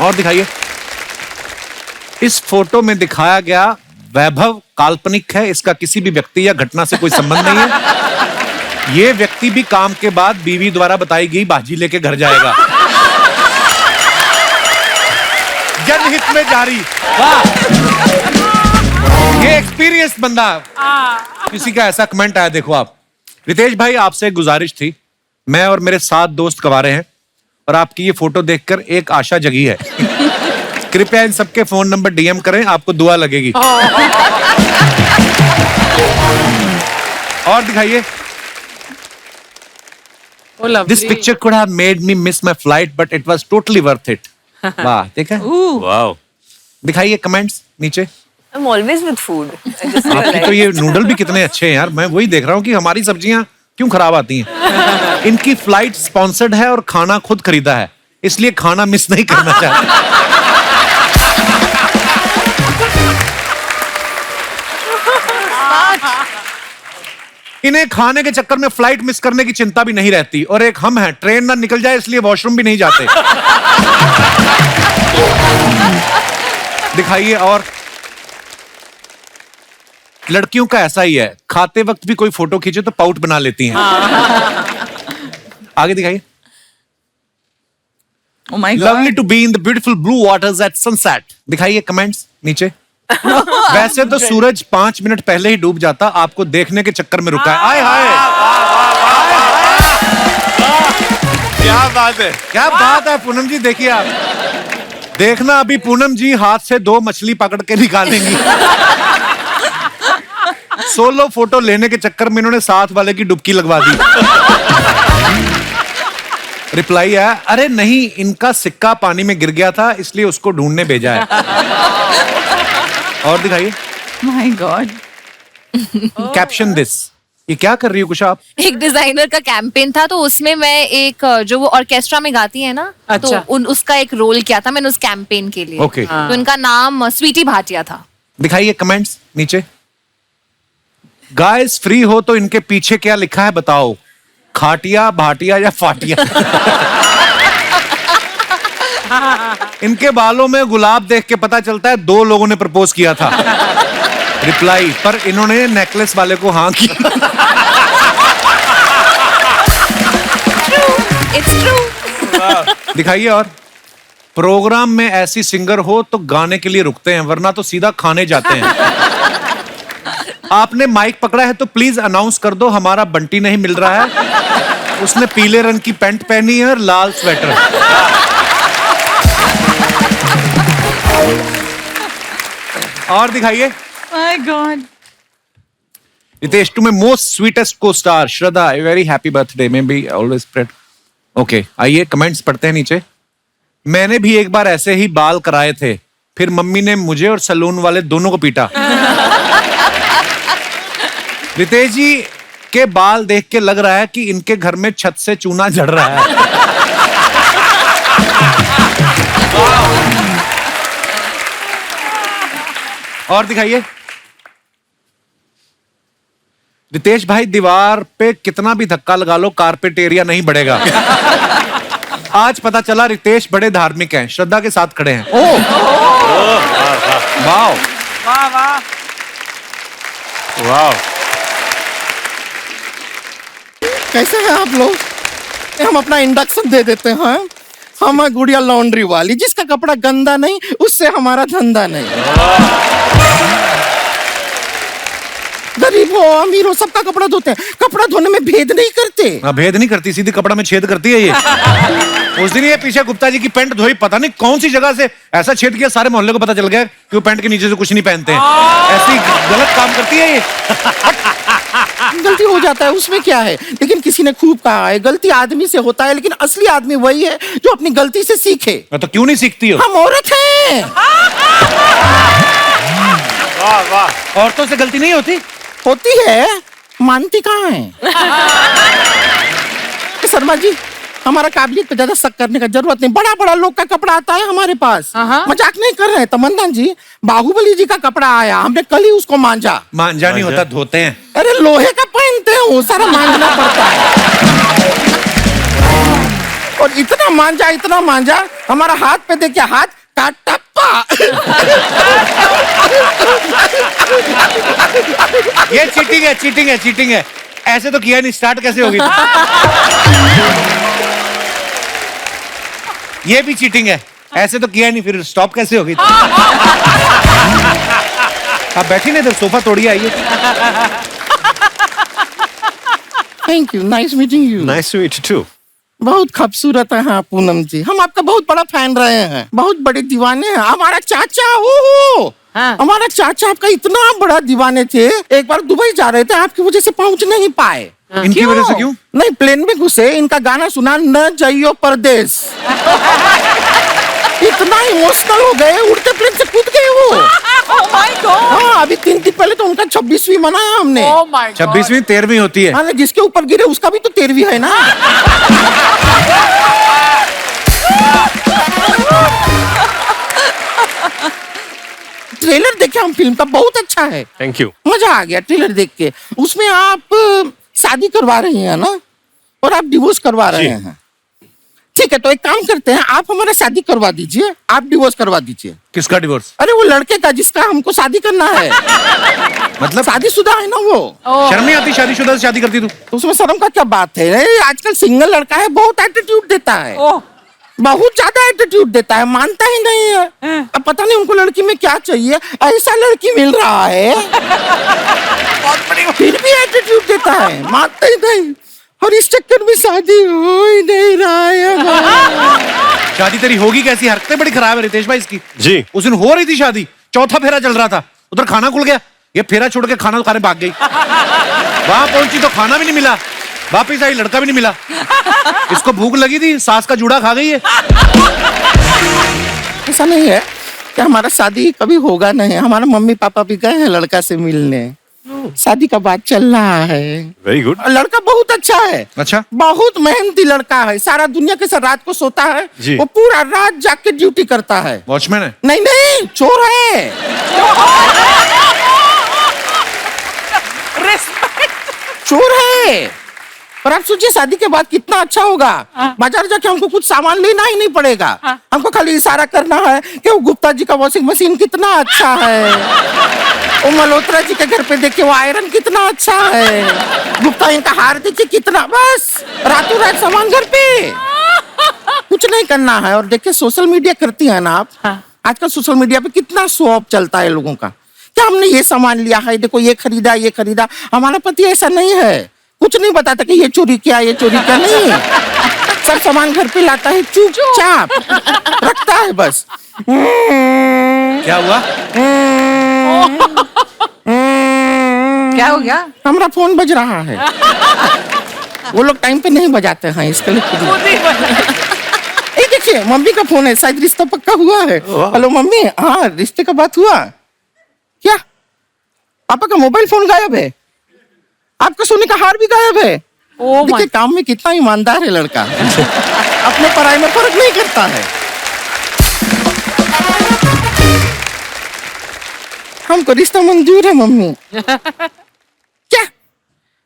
और दिखाइए। इस फोटो में दिखाया गया वैभव काल्पनिक है, इसका किसी भी व्यक्ति या घटना से कोई संबंध नहीं है। ये व्यक्ति भी काम के बाद बीवी द्वारा बताई गई भाजी लेके घर जाएगा। जनहित में जारी। वाह, ये एक्सपीरियंस बंदा। किसी का ऐसा कमेंट आया, देखो आप। रितेश भाई, आपसे एक गुजारिश थी। मैं और मेरे 7 दोस्त कवारे हैं और आपकी ये फोटो देखकर एक आशा जगी है। कृपया इन सबके फोन नंबर डीएम करें, आपको दुआ लगेगी। और दिखाइए। This picture could have made me miss my flight, but it was totally worth it. वाह, देखा? वाह। दिखाइए कमेंट्स नीचे। I'm always with food. I just आपकी realized. तो ये नूडल भी कितने अच्छे हैं यार। मैं वही देख रहा हूँ कि हमारी सब्जियां क्यों खराब आती हैं। इनकी फ्लाइट स्पॉन्सर्ड है और खाना खुद खरीदा है, इसलिए खाना मिस नहीं करना चाहते। इन्हें खाने के चक्कर में फ्लाइट मिस करने की चिंता भी नहीं रहती। और एक हम हैं, ट्रेन ना निकल जाए इसलिए वॉशरूम भी नहीं जाते। दिखाइए। और लड़कियों का ऐसा ही है, खाते वक्त भी कोई फोटो खींचे तो पाउट बना लेती हैं। आगे दिखाइए। Oh my God. Lovely to be in the beautiful blue waters at sunset. दिखाइए कमेंट्स नीचे। वैसे तो सूरज 5 मिनट पहले ही डूब जाता, आपको देखने के चक्कर में रुका है। आय हाय, क्या बात है। क्या बात है पूनम जी। देखिए आप देखना, अभी पूनम जी हाथ से 2 मछली पकड़ के निकालेंगी। सोलो फोटो लेने के चक्कर में इन्होंने साथ वाले की डुबकी लगवा दी। रिप्लाई है, अरे नहीं, इनका सिक्का पानी में गिर गया था इसलिए उसको ढूंढने भेजा है। और दिखाइए। My God. Caption this. ये क्या कर रही हो कुशा आप? एक डिजाइनर का कैंपेन था, तो उसमें मैं एक जो वो ऑर्केस्ट्रा में गाती है ना, अच्छा। तो उसका एक रोल किया था मैंने उस कैंपेन के लिए। Okay. तो इनका नाम स्वीटी भाटिया था। दिखाइए कमेंट्स नीचे। गाइस फ्री हो तो इनके पीछे क्या लिखा है बताओ, खाटिया भाटिया या फाटिया? इनके बालों में गुलाब देख के पता चलता है 2 लोगों ने प्रपोज किया था। रिप्लाई, पर इन्होंने नेकलेस वाले को हाँ किया। It's true. दिखाइए। और प्रोग्राम में ऐसी सिंगर हो तो गाने के लिए रुकते हैं, वरना तो सीधा खाने जाते हैं। आपने माइक पकड़ा है तो प्लीज अनाउंस कर दो, हमारा बंटी नहीं मिल रहा है। उसने पीले रंग की पैंट पहनी है और लाल स्वेटर। और दिखाइए। My God. Ritesh, to my most sweetest को star Shraddha, very happy birthday, may be always spread. Okay, आइए कमेंट्स पढ़ते हैं नीचे। मैंने भी एक बार ऐसे ही बाल कराए थे, फिर मम्मी ने मुझे और सलून वाले दोनों को पीटा। रितेश जी के बाल देख के लग रहा है कि इनके घर में छत से चूना झड़ रहा है। और दिखाइए। रितेश भाई, दीवार पे कितना भी धक्का लगा लो कारपेट एरिया नहीं बढ़ेगा। आज पता चला रितेश बड़े धार्मिक हैं, श्रद्धा के साथ खड़े हैं। ओह वाह वाह वाह। वाह। कैसे हैं आप लोग? हम अपना इंडक्शन दे देते हैं। हम हैं गुड़िया लॉन्ड्री वाली, जिसका कपड़ा गंदा नहीं उससे हमारा धंधा नहीं। गरीब हो अमीर हो सबका कपड़ा धोते हैं, कपड़ा धोने में भेद नहीं करते। भेद नहीं करती, सीधी कपड़ा में छेद करती है ये। उस दिन ये पीछे गुप्ता जी की पैंट धोई, पता नहीं कौन सी जगह से ऐसा छेद किया, सारे मोहल्ले को पता चल गया कि वो पैंट के नीचे से कुछ नहीं पहनते हैं। ऐसी गलत काम करती है ये। गलती हो जाता है, उसमें क्या है। लेकिन किसी ने खूब कहा है, गलती आदमी से होता है लेकिन असली आदमी वही है जो अपनी गलती से सीखे। तो क्यों नहीं सीखती हो? हम औरत हैं। वाह वाह। औरतों से गलती नहीं होती? होती है, मानती कहाँ है। शर्मा जी, हमारा काबिलियत पे ज्यादा शक करने का जरूरत नहीं। बड़ा बड़ा लोग का कपड़ा आता है हमारे पास, मजाक नहीं कर रहे हैं। तमन्ना जी, बाहुबली जी का कपड़ा आया, हमने कल ही उसको मांझा। मांझा नहीं होता, धोते हैं। अरे लोहे का पहनते हैं, वो सारा मांझना पड़ता है। और इतना मांझा हमारा हाथ पे देखिए, हाथ का टप्पा। ये चीटिंग है। ऐसे तो किया नहीं, स्टार्ट कैसे होगी? ये भी चीटिंग है, ऐसे तो किया नहीं, फिर स्टॉप कैसे होगी? आप बैठी नहीं, इधर सोफा तोड़िए, आइए। Thank you, nice meeting you. Nice to meet you too. बहुत खूबसूरत है हाँ पूनम जी, हम आपका बहुत बड़ा फैन रहे हैं, बहुत बड़े दीवाने हैं। हमारा चाचा हमारा चाचा आपका इतना बड़ा दीवाने थे, एक बार दुबई जा रहे थे, आपकी वजह से पहुंच नहीं पाए। इनकी वजह से क्यों? नहीं, प्लेन में घुसे, इनका गाना सुना, न जाइयो परदेश। इतना इमोशनल हो गए, उड़ते प्लेन से कूद गए वो। हाँ, अभी 3 दिन पहले तो उनका 26वीं मनाया हमने। 26वीं 13वीं होती है। हाँ, जिसके ऊपर गिरे उसका भी तो 13वीं है ना। ट्रेलर देखे हम फिल्म का, बहुत अच्छा है। Thank you. मजा आ गया ट्रेलर देख के। उसमें आप शादी करवा रही हैं ना, और आप डिवोर्स करवा रहे हैं। ठीक है, तो एक काम करते हैं, आप हमारा शादी करवा दीजिए, आप डिवोर्स करवा दीजिए। किसका डिवोर्स? अरे वो लड़के का जिसका हमको शादी करना है। मतलब शादीशुदा है ना वो। शर्म नहीं आती शादीशुदा से शादी करती तू? तो उसमें शर्म का क्या बात है? आजकल सिंगल लड़का है, बहुत एटीट्यूड देता है, बहुत ज्यादा एटीट्यूड देता है, मानता ही नहीं है। अब पता नहीं उनको लड़की में क्या चाहिए, ऐसा लड़की मिल रहा है फिर भी एटीट्यूड देता है, मानता ही नहीं, और इस चक्कर में शादी हो ही नहीं रहा है। शादी तेरी होगी कैसी? हरकतें बड़ी खराब है रितेश भाई इसकी। जी। उस दिन हो रही थी शादी, चौथा फेरा चल रहा था, उधर खाना खुल गया, ये फेरा छोड़ के खाना खाने भाग गई। वहां पहुंची तो खाना भी नहीं मिला, वापिस आई लड़का भी नहीं मिला। इसको भूख लगी थी, सास का जूड़ा खा गई है। ऐसा नहीं है कि हमारा शादी कभी होगा नहीं, हमारे मम्मी पापा भी गए हैं लड़का से मिलने, शादी का बात चल रहा है। Very good. लड़का बहुत अच्छा है। अच्छा। बहुत मेहनती लड़का है, सारा दुनिया के साथ रात को सोता है, जी। वो पूरा रात जाग के ड्यूटी करता है। वॉचमैन है? नहीं नहीं, चोर है। चोर है। पर आप सोचिए शादी के बाद कितना अच्छा होगा। बाजार जाके हमको कुछ सामान लेना ही नहीं पड़ेगा, हमको खाली इशारा करना है कि वो गुप्ता जी का वॉशिंग मशीन कितना अच्छा है, वो मल्होत्रा जी के घर पे देखिए वो आयरन कितना अच्छा है, गुप्ता इनका हार देखिए कितना, बस रातों रात सामान घर पे, कुछ नहीं करना है। और देखिए सोशल मीडिया करती है ना आप, आजकल सोशल मीडिया पे कितना शो ऑफ चलता है लोगों का, क्या हमने ये सामान लिया है, देखो ये खरीदा ये खरीदा। हमारा पति ऐसा नहीं है, कुछ नहीं बताता कि ये चोरी किया ये चोरी किया, नहीं, सब सामान घर पे लाता है, चुपचाप रखता है बस। क्या हुआ? क्या हो गया? हमारा फोन बज रहा है। वो लोग टाइम पे नहीं बजाते हैं, इसके लिए ये देखिए मम्मी का फोन है, शायद रिश्ता पक्का हुआ है। हेलो मम्मी, हाँ रिश्ते का बात हुआ क्या? पापा का मोबाइल फोन गायब है, आपका सोने का हार भी गायब है। देखिए काम में कितना ईमानदार है लड़का, अपने पढ़ाई में फर्क नहीं करता है। हमको रिश्ता मंजूर है मम्मी। क्या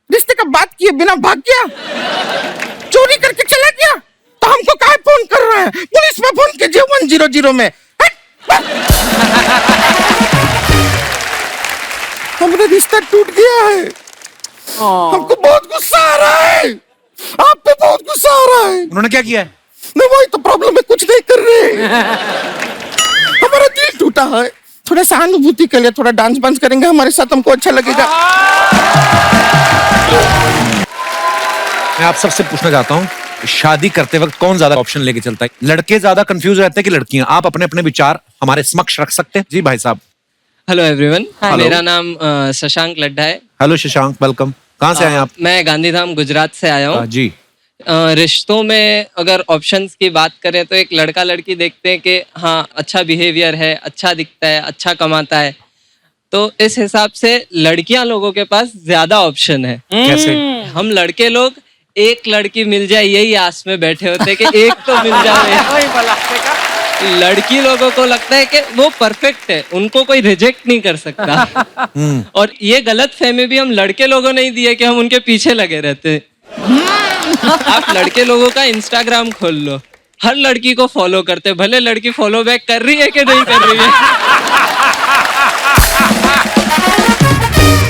रिश्ते का बात किए बिना भाग गया, चोरी करके चला गया, तो हमको काहे फोन कर रहा है? पुलिस में फोन कीजिए 100 में। हमारा रिश्ता टूट गया है, हमको बहुत गुस्सा आ रहा है, आप पे बहुत गुस्सा आ रहा है। उन्होंने क्या किया है? नहीं वही तो प्रॉब्लम है, कुछ नहीं कर रहे। हमारा दिल टूटा है, थोड़ा सहानुभूति के लिए थोड़ा डांस बांस करेंगे हमारे साथ, हमको अच्छा लगेगा। मैं आप सबसे पूछना चाहता हूँ, शादी करते वक्त कौन ज्यादा ऑप्शन लेके चलता है? लड़के ज्यादा कंफ्यूज रहते हैं कि लड़कियां? आप अपने अपने विचार हमारे समक्ष रख सकते हैं। जी भाई साहब। Hello everyone, Hello. मेरा नाम शशांक लड्ढा है। Hello Shashank, welcome. कहाँ से आए आप? मैं गांधीधाम गुजरात से आया हूँ। जी। रिश्तों में अगर ऑप्शंस की बात करें तो एक लड़का लड़की देखते हैं कि हाँ अच्छा बिहेवियर है, अच्छा दिखता है, अच्छा कमाता है, तो इस हिसाब से लड़कियां लोगों के पास ज्यादा ऑप्शन है। कैसे? हम लड़के लोग एक लड़की मिल जाए यही आस में बैठे होते हैं कि एक तो मिल जाए। लड़की लोगों को लगता है कि वो परफेक्ट है, उनको कोई रिजेक्ट नहीं कर सकता। और ये गलत फहमी भी हम लड़के लोगों ने ही दी है कि हम उनके पीछे लगे रहते हैं। आप लड़के लोगों का इंस्टाग्राम खोल लो, हर लड़की को फॉलो करते, भले लड़की फॉलो बैक कर रही है कि नहीं कर रही है।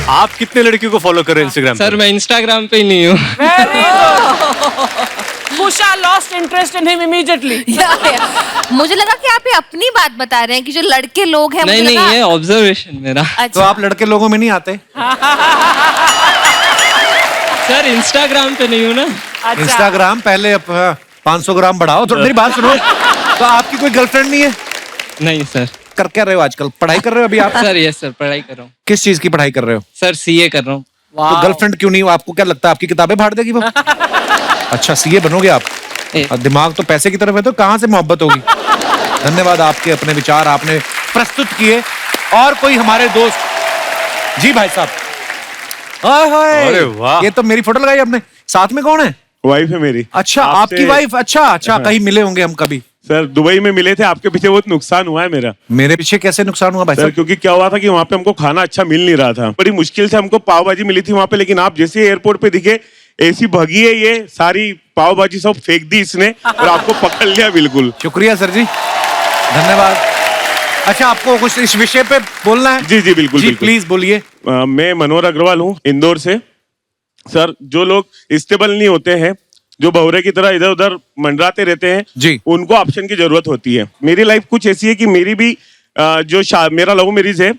आप कितने लड़कियों को फॉलो कर रहे हैं इंस्टाग्राम? सर मैं इंस्टाग्राम पे ही नहीं हूँ। Kusha lost interest in him immediately. मुझे लगा कि आप ये अपनी बात बता रहे हैं कि जो लड़के लोग हैं, नहीं मुझे नहीं, लगा- ये ऑब्जर्वेशन मेरा। तो आप लड़के लोगों में नहीं आते? सर इंस्टाग्राम पे नहीं हूँ ना। इंस्टाग्राम पहले 500 ग्राम बढ़ाओ। तो मेरी बात सुनो, तो आपकी कोई गर्लफ्रेंड नहीं है? नहीं सर। कर क्या रहे हो आजकल? पढ़ाई कर रहे हो अभी आप? सर यस सर, पढ़ाई कर रहा हूँ। किस चीज की पढ़ाई कर रहे हो? सर सीए कर रहा हूँ। तो गर्लफ्रेंड क्यों नहीं हो? आपको क्या लगता है आपकी किताबें फाड़ देगी वो? अच्छा सीए बनोगे आप? और दिमाग तो पैसे की तरफ है, तो कहाँ से मोहब्बत होगी? धन्यवाद, आपके अपने विचार आपने प्रस्तुत किए। और कोई हमारे दोस्त? जी भाई साहब। अरे वाह, ये तो मेरी फोटो लगाई आपने। साथ में कौन है? वाइफ है मेरी। अच्छा आपकी वाइफ। अच्छा अच्छा, कहीं मिले होंगे हम कभी? सर दुबई में मिले थे, आपके पीछे बहुत नुकसान हुआ है मेरा। मेरे पीछे कैसे नुकसान हुआ भाई सर साहब? क्योंकि क्या हुआ था कि वहाँ पे हमको खाना अच्छा मिल नहीं रहा था, बड़ी मुश्किल से हमको पाव भाजी मिली थी वहाँ पे, लेकिन आप जैसे एयरपोर्ट पे दिखे ऐसी भगी है ये, सारी पाव भाजी सब फेंक दी इसने और आपको पकड़ लिया बिल्कुल। शुक्रिया सर जी, धन्यवाद। अच्छा, आपको कुछ इस विषय पे बोलना है? जी जी बिल्कुल, जी बिल्कुल। प्लीज बोलिए। मैं मनोहर अग्रवाल हूँ, इंदौर से। सर, जो लोग स्टेबल नहीं होते हैं, जो बहुरे की तरह इधर उधर मंडराते रहते हैं जी, उनको ऑप्शन की जरूरत होती है। मेरी लाइफ कुछ ऐसी है कि मेरी भी मेरा लव मैरिज है।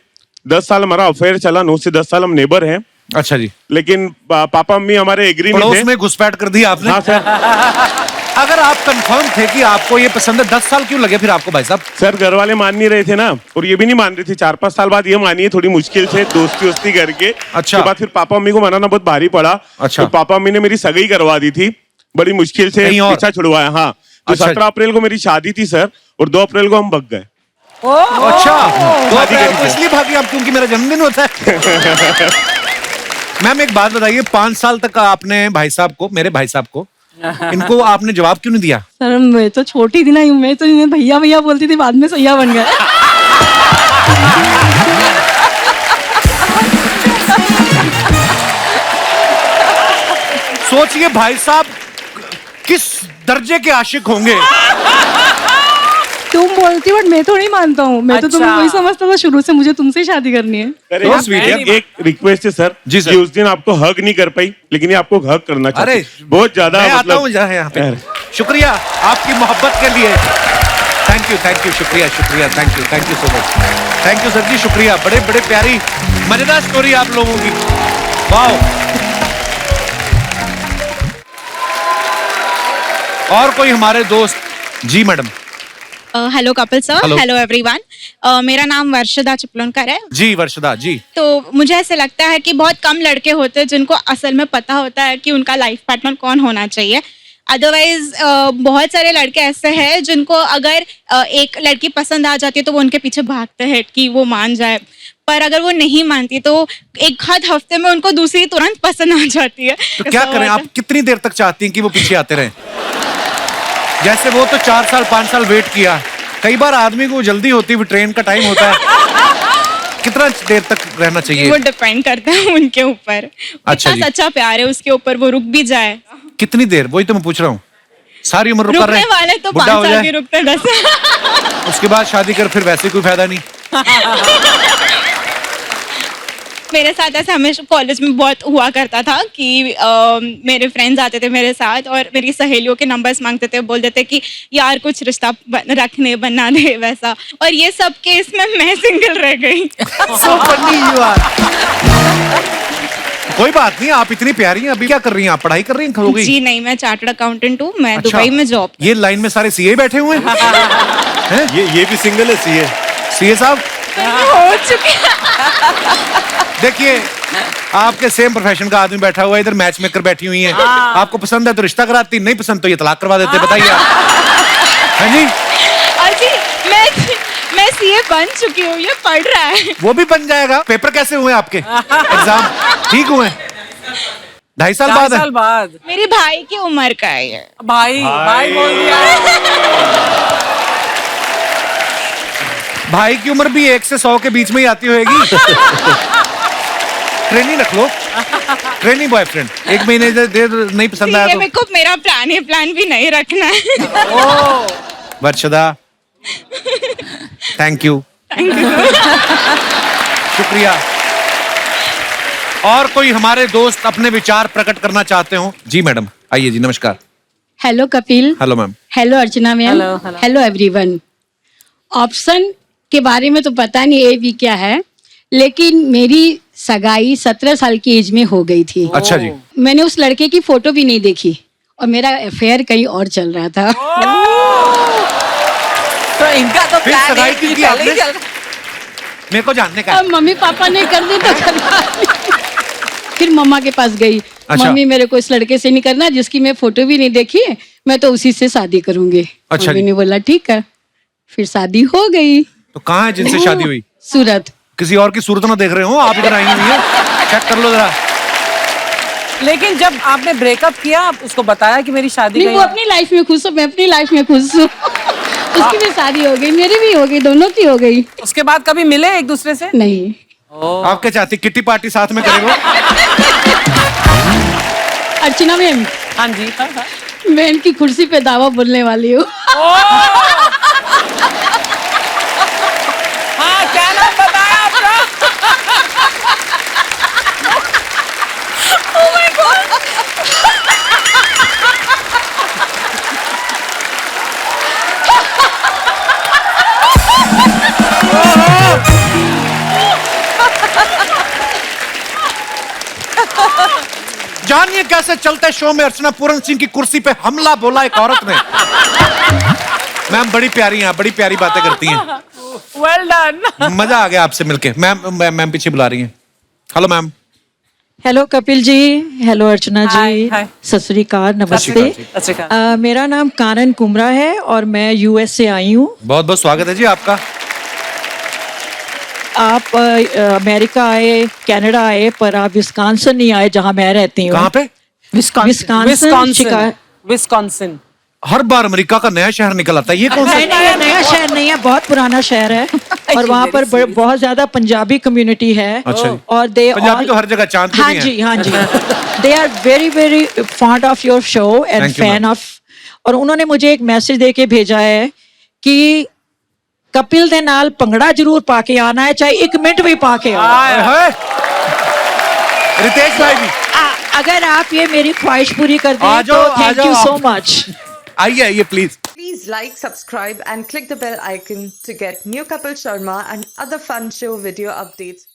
10 साल हमारा अफेयर चला, 9 से 10 साल हम नेबर हैं। अच्छा जी। लेकिन पापा मम्मी हमारे एग्री नहीं थे। पड़ोस में घुसपैठ कर दी आपने। हाँ सर। अगर आप कंफर्म थे कि आपको ये पसंद है, 10 साल क्यों लगे फिर आपको भाई साहब? सर, घर वाले मान नहीं रहे थे ना, और ये भी नहीं मान रही थी। 4-5 साल बाद ये मानी है, थोड़ी मुश्किल से दोस्ती वोस्ती करके। अच्छा। उसके बाद फिर पापा मम्मी को मनाना बहुत भारी पड़ा। अच्छा। तो पापा मम्मी ने मेरी सगाई करवा दी थी, बड़ी मुश्किल से पीछा छुड़वाया। हाँ, तो अच्छा। 17 अप्रैल को मेरी शादी थी सर, और 2 अप्रैल को हम भग गए। अच्छा, तो शादी अप्रैल करी को थी। इसलिए भागी आप क्योंकि मेरा जन्मदिन होता है। मैम एक बात बताइए, 5 साल तक आपने भाई साहब को, मेरे भाई साहब को, इनको आपने जवाब क्यों नहीं दिया? सर मैं तो छोटी थी ना, मैं तो इन्हें भैया भैया बोलती थी, बाद में सैया बन गया। सोचिए भाई साहब किस दर्जे के आशिक होंगे। तुम बोलती बट मैं तो नहीं मानता हूँ, मैं तो तुम्हें वही समझता था शुरू से, मुझे तुमसे शादी करनी है। अरे स्वीट है। एक रिक्वेस्ट है सर जी सर। कि उस दिन आपको हग नहीं कर पाई, लेकिन ये आपको हग करना चाहिए। अरे बहुत ज्यादा मैं आता हूँ यहाँ पे। शुक्रिया आपकी मोहब्बत के लिए। थैंक यू, शुक्रिया, thank you so much. Thank you sir ji, शुक्रिया। बड़े बड़े प्यारी मजेदार स्टोरी आप लोगों की। वाह। और कोई हमारे दोस्त? जी madam. Hello Kapil sir, Hello. Hello everyone. मेरा नाम वर्षदा चिपलुनकर है। जी वर्षदा जी। तो मुझे ऐसे लगता है कि बहुत कम लड़के होते हैं जिनको असल में पता होता है कि उनका लाइफ पार्टनर कौन होना चाहिए। अदरवाइज बहुत सारे लड़के ऐसे हैं जिनको अगर एक लड़की पसंद आ जाती है तो वो उनके पीछे भागते हैं कि वो मान जाए, पर अगर वो नहीं मानती तो एक हफ्ते में उनको दूसरी तुरंत पसंद आ जाती है। तो क्या करें, आप कितनी देर तक चाहती हैं कि वो पीछे आते रहें? जैसे वो तो 4 साल 5 साल वेट किया, कई बार आदमी को जल्दी होती है, ट्रेन का टाइम होता है। कितना देर तक रहना चाहिए? वो डिपेंड करता है उनके ऊपर। अच्छा जी। इतना सच्चा प्यार है उसके ऊपर, वो रुक भी जाए। कितनी देर? वही तो मैं पूछ रहा हूँ। सारी उम्र रुक कर रहे रुकने वाले तो 5 बुढ़ा हो साल जाए, भी रुकते हैं, 10 साल। उसके बाद शादी कर, फिर वैसे कोई फायदा नहीं। मेरे साथ ऐसा हमेशा कॉलेज में बहुत हुआ करता था कि मेरे फ्रेंड्स आते थे मेरे साथ और मेरी सहेलियों के नंबर्स मांगते थे, बोल देते कि यार कुछ रिश्ता रखने बना दे वैसा, और ये सब केस में मैं सिंगल रह गई। So funny you are. कोई बात नहीं, आप इतनी प्यारी हैं। अभी क्या कर रही हैं आप? पढ़ाई कर रही हैं? हो गई? जी नहीं, मैं चार्टर्ड अकाउंटेंट हूँ, मैं अच्छा। दुबई में जॉब। ये लाइन में सारे सीए बैठे हुए हैं? ये भी सिंगल है सीए? सीए साहब हो चुके। देखिए, आपके सेम प्रोफेशन का आदमी बैठा हुआ है इधर, मैच मेकर बैठी हुई है। आपको पसंद है तो रिश्ता कराती, नहीं पसंद तो ये तलाक करवा देते। बताइए आप। हाँ जी। अजी मैं सीए बन चुकी हूँ, ये पढ़ रहा है। वो भी बन जाएगा। पेपर कैसे हुए आपके? एग्जाम ठीक हुए? 2.5 साल बाद? 4 साल बाद। मेरे भाई की उम्र का है ये। भाई बोल दिया। भाई की उम्र भी 1 से 100 के बीच में ही आती होगी। ट्रेनिंग रख लो, ट्रेनिंग बॉयफ्रेंड। 1 महीने देर नहीं पसंद आया मेरे को मेरा प्लान भी नहीं रखना है। तो वर्षदा थैंक यू, शुक्रिया। और कोई हमारे दोस्त अपने विचार प्रकट करना चाहते हो? जी मैडम, आइए जी। नमस्कार। Hello Kapil. Hello ma'am. Hello Archana ma'am. Hello everyone. Option के बारे में तो पता नहीं ए बी क्या है, लेकिन मेरी सगाई 17 साल की एज में हो गई थी। अच्छा जी। मैंने उस लड़के की फोटो भी नहीं देखी और मेरा अफेयर कहीं और चल रहा था। तो इनका तो फिर प्लान सगाई है क्यों कि की पहले ही आपने? चल मेरे को जानने का। अब मम्मी पापा ने कर दी तो करवा दी। फिर मम्मा के पास गई। अच्छा। मम्मी मेरे को इस लड़के से नहीं करना जिसकी मैं फोटो भी नहीं देखी है, मैं तो उसी से शादी करूंगी। अच्छा मम्मी ने बोला ठीक है, फिर शादी हो गई। तो कहाँ है जिनसे शादी हुई? सूरत। किसी और की सूरत ना देख रहे हो आप? इधर आई हुई है, चेक कर लो जरा। लेकिन जब आपने ब्रेकअप किया, आप उसको बताया कि मेरी शादी नहीं, गई वो अपनी लाइफ में खुश हो, मैं अपनी लाइफ में खुश हूँ। उसकी भी शादी हो गई, मेरी भी हो गई, दोनों की हो गई। उसके बाद कभी मिले एक दूसरे से? नहीं। आप क्या चाहती, किट्टी पार्टी साथ में करेंगे? अर्चना मैम, हाँ जी। मैं इनकी कुर्सी पे दावा बोलने वाली हूँ। हाँ, क्या नाम बताया आपका? Oh my God! जानिए कैसे चलता है शो में अर्चना पूरन सिंह की कुर्सी पे हमला बोला एक औरत ने। मैम बड़ी प्यारी हैं, बड़ी प्यारी बातें करती हैं। Well done. मजा आ गया आपसे मिलके। मैम पीछे बुला रही हैं। Hello ma'am. Hello Kapil ji, hello अर्चना जी, हाय। सत श्री अकाल, नमस्ते। मेरा नाम कानन कुमरा है और मैं यूएस से आई हूँ। बहुत बहुत स्वागत है जी आपका। आप अमेरिका आए, कनाडा आए, पर आप विस्कॉन्सिन नहीं आए जहाँ मैं रहती हूँ। कहाँ पे? विस्कॉन्सिन। हर बार अमेरिका का नया शहर निकल आता है, ये कौन सा? नहीं, नया शहर नहीं है, बहुत पुराना शहर है और वहाँ पर बहुत ज्यादा पंजाबी कम्युनिटी है। अच्छा। और दे पंजाबी तो हर जगह चांद पे हाँ भी हैं। जी, हाँ जी। They are very very fond of your show and Thank you, fan ma'am. Of. और उन्होंने मुझे एक मैसेज दे के भेजा है कि कपिल दे नाल भंगड़ा जरूर पा के आना है, चाहे 1 मिनट भी पा के आओ। रितेश भाई भी अगर आप ये मेरी ख्वाहिश पूरी कर दें आ तो जाओ, आ थैंक यू जाओ। So much. आइए please. Please like, subscribe and click the bell icon to get new Kapil Sharma and other fun show video updates.